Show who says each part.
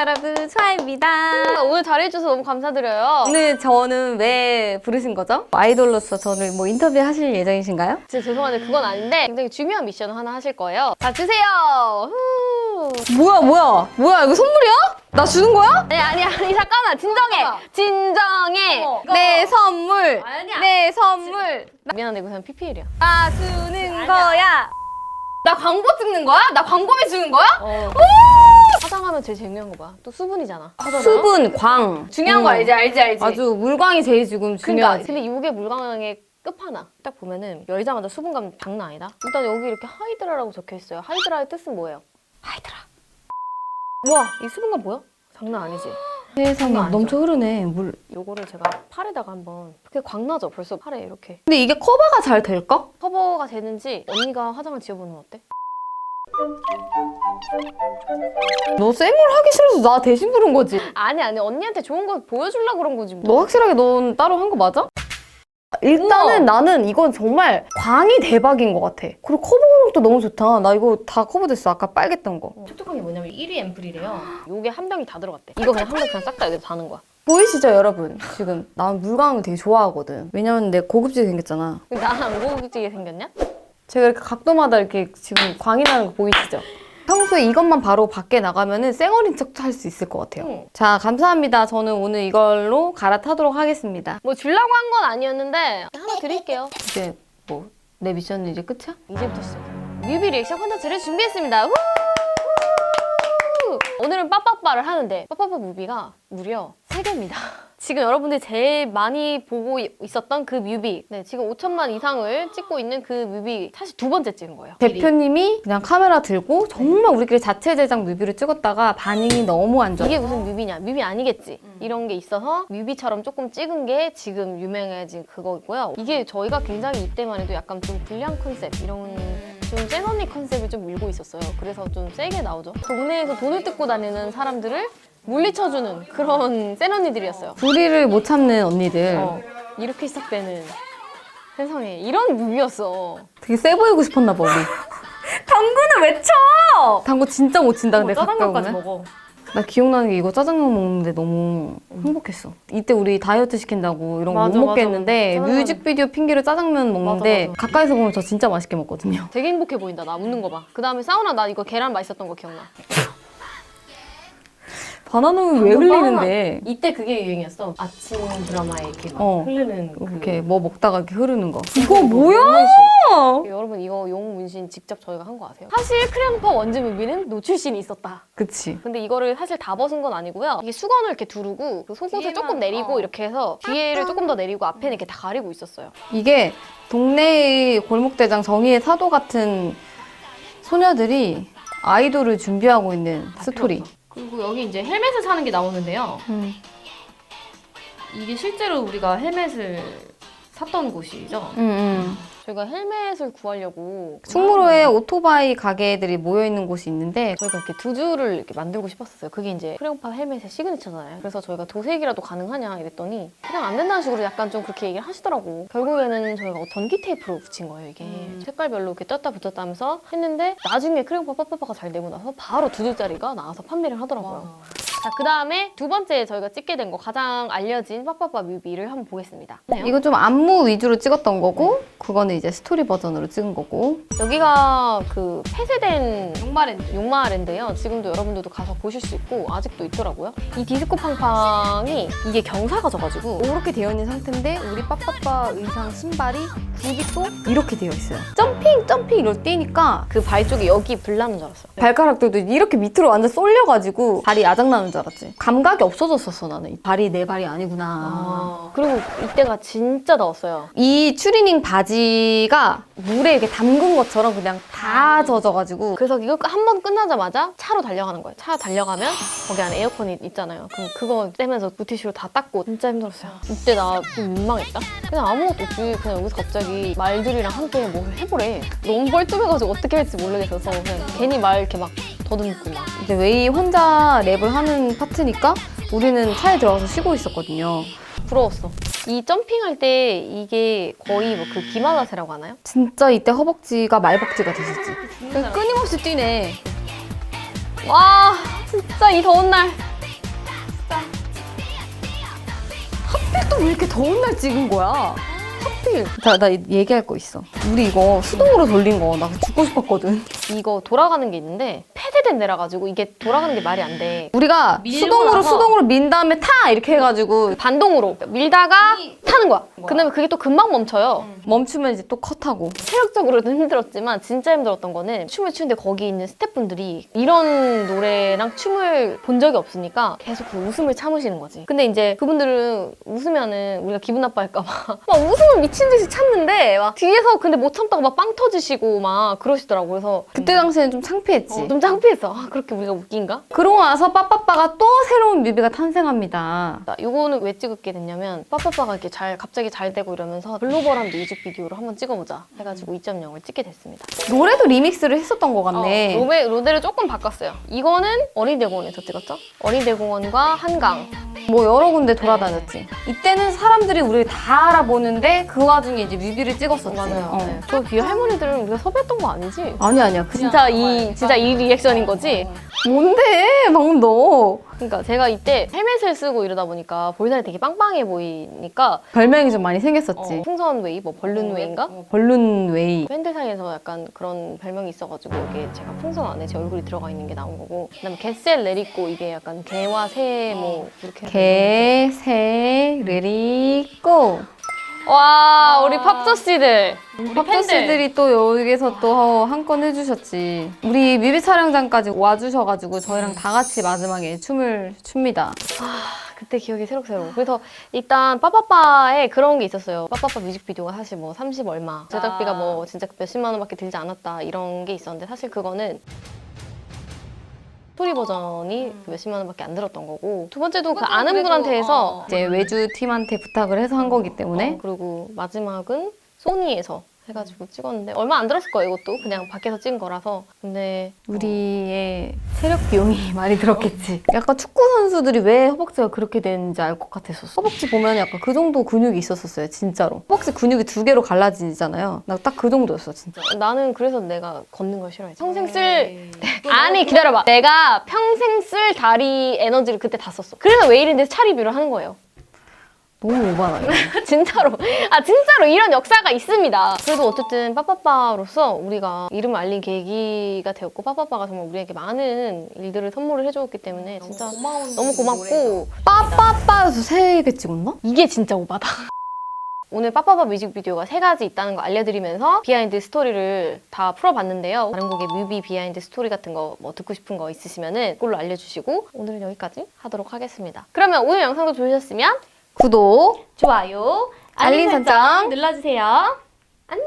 Speaker 1: 여러분, 수아입니다.
Speaker 2: 오늘 잘해주셔서 너무 감사드려요.
Speaker 1: 오늘 저는 왜 부르신 거죠? 아이돌로서 저를 뭐 인터뷰 하실 예정이신가요?
Speaker 2: 진짜 죄송한데 그건 아닌데 굉장히 중요한 미션을 하나 하실 거예요. 자, 주세요.
Speaker 1: 뭐야 이거 선물이야? 나 주는 거야?
Speaker 2: 아니 잠깐만 진정해.
Speaker 1: 내 선물.
Speaker 2: 아니야.
Speaker 1: 내 선물.
Speaker 2: 미안한데 이거 그냥 PPL이야.
Speaker 1: 나 주는 거야. 나 광고 찍는 거야? 나 광고비 주는 거야?
Speaker 2: 화장하면 제일 중요한 거 봐. 또 수분이잖아.
Speaker 1: 수분, 광. 중요한 거 알지? 아주 물광이 제일 지금 중요하지.
Speaker 2: 근데 이게 물광의 끝판왕. 딱 보면은 열자마자 수분감 장난 아니다. 일단 여기 이렇게 하이드라라고 적혀 있어요. 하이드라의 뜻은 뭐예요?
Speaker 1: 하이드라.
Speaker 2: 와, 이 수분감 뭐야? 장난 아니지?
Speaker 1: 세상에
Speaker 2: 아니죠?
Speaker 1: 넘쳐 흐르네 물.
Speaker 2: 요거를 제가 팔에다가 한번 그게 광나죠? 벌써 팔에 이렇게
Speaker 1: 근데 이게 커버가 잘 될까?
Speaker 2: 커버가 되는지 언니가 화장을 지워보는 건 어때?
Speaker 1: 너 쌩얼 하기 싫어서 나 대신 부른 거지?
Speaker 2: 아니 언니한테 좋은 거 보여주려고 그런 거지 뭐.
Speaker 1: 너 확실하게 넌 따로 한 거 맞아? 일단은 나는 이건 정말 광이 대박인 것 같아. 그리고 커버력도 너무 좋다. 나 이거 다 커버됐어. 아까 빨갰던 거.
Speaker 2: 촉촉한 게 뭐냐면 1위 앰플이래요. 요게 한 병이 다 들어갔대. 이거 그냥 한 병 그냥 싹 다 여기다 다는 거야.
Speaker 1: 보이시죠 여러분? 지금 난 물광을 되게 좋아하거든. 왜냐면 내가 고급지게 생겼잖아.
Speaker 2: 나안 고급지게 생겼냐?
Speaker 1: 제가 이렇게 각도마다 이렇게 지금 광이 나는 거 보이시죠? 평소에 이것만 바로 밖에 나가면은 쌩얼인 척 할 수 있을 것 같아요.
Speaker 2: 응.
Speaker 1: 자, 감사합니다. 저는 오늘 이걸로 갈아타도록 하겠습니다.
Speaker 2: 뭐 주려고 한 건 아니었는데 하나 드릴게요.
Speaker 1: 이제 뭐 내 미션은 이제 끝이야?
Speaker 2: 이제부터 시작. 뮤비 리액션 콘텐츠를 준비했습니다. 후! 오늘은 빠빠빠를 하는데 빠빠빠 뮤비가 무려 3개입니다. 지금 여러분들이 제일 많이 보고 있었던 그 뮤비, 네, 지금 5천만 이상을 찍고 있는 그 뮤비 사실 2번째 찍은 거예요.
Speaker 1: 대표님이 그냥 카메라 들고 정말 우리끼리 자체 제작 뮤비를 찍었다가 반응이 너무 안 좋아.
Speaker 2: 이게 무슨 뮤비냐? 뮤비 아니겠지? 이런 게 있어서 뮤비처럼 조금 찍은 게 지금 유명해진 그거고요. 이게 저희가 굉장히 이때만 해도 약간 좀 불량 컨셉 이런 좀 센 언니 컨셉을 좀 밀고 있었어요. 그래서 좀 세게 나오죠. 동네에서 돈을 뜯고 다니는 사람들을 물리쳐주는 그런 센 언니들이었어요.
Speaker 1: 불의를 못 참는 언니들.
Speaker 2: 이렇게 시작되는 세상에 이런 뮤비였어.
Speaker 1: 되게 세 보이고 싶었나 봐 우리. 당구는 왜 쳐? 당구 진짜 못 친다 근데 가까이
Speaker 2: 짜장면까지
Speaker 1: 오면.
Speaker 2: 먹어.
Speaker 1: 나 기억나는 게 이거 짜장면 먹는데 너무 행복했어. 이때 우리 다이어트 시킨다고 이런 거
Speaker 2: 맞아,
Speaker 1: 못
Speaker 2: 맞아.
Speaker 1: 먹겠는데
Speaker 2: 짜장면.
Speaker 1: 뮤직비디오 핑계로 짜장면 먹는데
Speaker 2: 맞아.
Speaker 1: 가까이서 보면 저 진짜 맛있게 먹거든요.
Speaker 2: 되게 행복해 보인다. 나 웃는 거 봐. 그 다음에 사우나 나 이거 계란 맛있었던 거 기억나.
Speaker 1: 바나나는 왜 흘리는데?
Speaker 2: 이때 그게 유행이었어. 아침 드라마에 이렇게 막 흐르는
Speaker 1: 이렇게 뭐 먹다가 이렇게 흐르는 거. 이거 뭐야?
Speaker 2: 여러분 이거 용 문신 직접 저희가 한 거 아세요? 사실 크레용파 원즈 뮤비는 노출신이 있었다.
Speaker 1: 그치.
Speaker 2: 근데 이거를 사실 다 벗은 건 아니고요. 이게 수건을 이렇게 두르고 그 속옷을 조금 내리고 이렇게 해서 뒤에를 조금 더 내리고 앞에는 이렇게 다 가리고 있었어요.
Speaker 1: 이게 동네의 골목대장 정의의 사도 같은 소녀들이 아이돌을 준비하고 있는 스토리.
Speaker 2: 그리고 여기 이제 헬멧을 사는 게 나오는데요. 이게 실제로 우리가 헬멧을 샀던 곳이죠. 저희가 헬멧을 구하려고
Speaker 1: 충무로에 오토바이 가게들이 모여있는 곳이 있는데
Speaker 2: 저희가 이렇게 두 줄을 이렇게 만들고 싶었어요. 그게 이제 크레용파 헬멧의 시그니처잖아요. 그래서 저희가 도색이라도 가능하냐 이랬더니 그냥 안 된다는 식으로 약간 좀 그렇게 얘기를 하시더라고. 결국에는 저희가 전기 테이프로 붙인 거예요, 이게. 색깔별로 이렇게 떴다 붙었다 하면서 했는데 나중에 크레용파 빠빠빠가 잘 되고 나서 바로 두 줄짜리가 나와서 판매를 하더라고요. 자, 그 다음에 두 번째 저희가 찍게 된 거 가장 알려진 빠빠빠 뮤비를 한번 보겠습니다.
Speaker 1: 이거 좀 안무 위주로 찍었던 거고 그거는 이제 스토리 버전으로 찍은 거고
Speaker 2: 여기가 그 폐쇄된 용마랜드예요. 지금도 여러분들도 가서 보실 수 있고 아직도 있더라고요. 이 디스코 팡팡이 이게 경사가 져가지고
Speaker 1: 이렇게 되어 있는 상태인데 우리 빠빠빠 의상 신발이 굽이 또 이렇게 되어 있어요. 점핑 이걸 뛰니까
Speaker 2: 그 발 쪽에 여기 불 나는 줄 알았어요.
Speaker 1: 발가락들도 이렇게 밑으로 완전 쏠려가지고 발이 아작나는 줄 알았지. 감각이 없어졌었어 나는. 이 발이 내 발이 아니구나.
Speaker 2: 그리고 이때가 진짜 더웠어요.
Speaker 1: 이 추리닝 바지가 물에 이렇게 담근 것처럼 그냥 다 젖어가지고
Speaker 2: 그래서 이거 한 번 끝나자마자 차로 달려가는 거예요. 차 달려가면 거기 안에 에어컨이 있잖아요. 그럼 그거 떼면서 물티슈로 다 닦고 진짜 힘들었어요. 이때 나 좀 민망했다. 그냥 아무것도 없이 그냥 여기서 갑자기 말들이랑 함께 뭐 해보래. 너무 뻘쭘해가지고 어떻게 할지 모르겠어서 그냥 괜히 말 이렇게 막 더듬고 막.
Speaker 1: 이제 웨이 혼자 랩을 하는 파트니까 우리는 차에 들어가서 쉬고 있었거든요.
Speaker 2: 부러웠어. 이 점핑할 때 이게 거의 뭐 그 기마자세라고 하나요?
Speaker 1: 진짜 이때 허벅지가 말벅지가 되셨지. 끊임없이 뛰네.
Speaker 2: 와 진짜 이 더운 날
Speaker 1: 하필 또 왜 이렇게 더운 날 찍은 거야? 하필. 자, 나 얘기할 거 있어. 우리 이거 수동으로 돌린 거 나 죽고 싶었거든.
Speaker 2: 이거 돌아가는 게 있는데 패드된 데라 가지고 이게 돌아가는 게 말이 안 돼.
Speaker 1: 우리가 수동으로 민 다음에 타 이렇게 해가지고
Speaker 2: 반동으로 밀다가 타는 거야. 그다음에 그게 또 금방 멈춰요.
Speaker 1: 멈추면 이제 또 컷하고.
Speaker 2: 체력적으로도 힘들었지만 진짜 힘들었던 거는 춤을 추는데 거기 있는 스태프분들이 이런 노래랑 춤을 본 적이 없으니까 계속 그 웃음을 참으시는 거지. 근데 이제 그분들은 웃으면은 우리가 기분 나빠할까 봐 막 웃음을 미친 듯이 참는데 막 뒤에서 근데 못 참다가 막 빵 터지시고 막 그러시더라고. 그래서
Speaker 1: 그때 당시에는 좀 창피했지.
Speaker 2: 좀 창피했어. 아, 그렇게 우리가 웃긴가?
Speaker 1: 그러고 나서 빠빠빠가 또 새로운 뮤비가 탄생합니다.
Speaker 2: 자, 요거는 왜 찍게 됐냐면 빠빠빠가 이렇게 갑자기 잘 되고 이러면서 글로벌한 뮤직비디오를 한번 찍어보자 해가지고 2.0을 찍게 됐습니다.
Speaker 1: 노래도 리믹스를 했었던 것 같네.
Speaker 2: 노래를 조금 바꿨어요. 이거는 어린이대공원에서 찍었죠? 어린이대공원과 한강.
Speaker 1: 뭐 여러 군데 돌아다녔지. 이때는 사람들이 우리를 다 알아보는데 그 와중에 이제 뮤비를 찍었었지.
Speaker 2: 맞아요.
Speaker 1: 어.
Speaker 2: 네. 저 뒤에 할머니들은 우리가 섭외했던 거 아니지?
Speaker 1: 아니야.
Speaker 2: 진짜 이 리액션인 거지?
Speaker 1: 뭔데? 방금 너.
Speaker 2: 그러니까 제가 이때 헬멧을 쓰고 이러다 보니까 볼살이 되게 빵빵해 보이니까
Speaker 1: 별명이 좀 많이 생겼었지.
Speaker 2: 풍선웨이, 뭐 벌룬웨이인가?
Speaker 1: 벌룬웨이.
Speaker 2: 팬들 사이에서 약간 그런 별명이 있어가지고 이게 제가 풍선 안에 제 얼굴이 들어가 있는 게 나온 거고 그다음에 개셀 레리꼬 이게 약간 개와 새 뭐 이렇게
Speaker 1: 개, 새, 레리꼬.
Speaker 2: 와 우리 팝조 씨들
Speaker 1: 팝저씨들이 또 여기서 또 한 건 해주셨지. 우리 뮤비 촬영장까지 와주셔가지고 저희랑 다 같이 마지막에 춤을 춥니다.
Speaker 2: 그때 기억이 새록새록. 그래서 일단 빠빠빠에 그런 게 있었어요. 빠빠빠 뮤직비디오가 사실 뭐 30 얼마 제작비가 뭐 진짜 몇십만 원밖에 들지 않았다 이런 게 있었는데 사실 그거는 스토리 버전이 몇십만 원밖에 안 들었던 거고 두 번째도 그 아는 분한테 해서
Speaker 1: 이제 외주 팀한테 부탁을 해서 한 거기 때문에
Speaker 2: 그리고 마지막은 소니에서 해가지고 찍었는데 얼마 안 들었을 거예요. 이것도 그냥 밖에서 찍은 거라서. 근데
Speaker 1: 우리의 체력 비용이 많이 들었겠지. 약간 축구 선수들이 왜 허벅지가 그렇게 되는지 알 것 같았었어. 허벅지 보면 약간 그 정도 근육이 있었어요, 진짜로. 허벅지 근육이 두 개로 갈라지잖아요. 나 딱 그 정도였어, 진짜.
Speaker 2: 나는 그래서 내가 걷는 걸 싫어해. 평생 아니 기다려봐. 내가 평생 쓸 다리 에너지를 그때 다 썼어. 그래서 웨일인데서 차 리뷰를 하는 거예요.
Speaker 1: 너무 오바다, 이거.
Speaker 2: 진짜로. 진짜로 이런 역사가 있습니다. 그래도 어쨌든 빠빠빠로서 우리가 이름을 알린 계기가 되었고 빠빠빠가 정말 우리에게 많은 일들을 선물을 해주었기 때문에 진짜 너무 고맙고
Speaker 1: 빠빠빠에서 3개 찍었나?
Speaker 2: 이게 진짜 오바다. 오늘 빠빠빠 뮤직비디오가 3가지 있다는 거 알려드리면서 비하인드 스토리를 다 풀어봤는데요. 다른 곡의 뮤비 비하인드 스토리 같은 거 뭐 듣고 싶은 거 있으시면은 그걸로 알려주시고 오늘은 여기까지 하도록 하겠습니다. 그러면 오늘 영상도 좋으셨으면
Speaker 1: 구독,
Speaker 2: 좋아요,
Speaker 1: 알림 설정
Speaker 2: 눌러주세요. 안녕.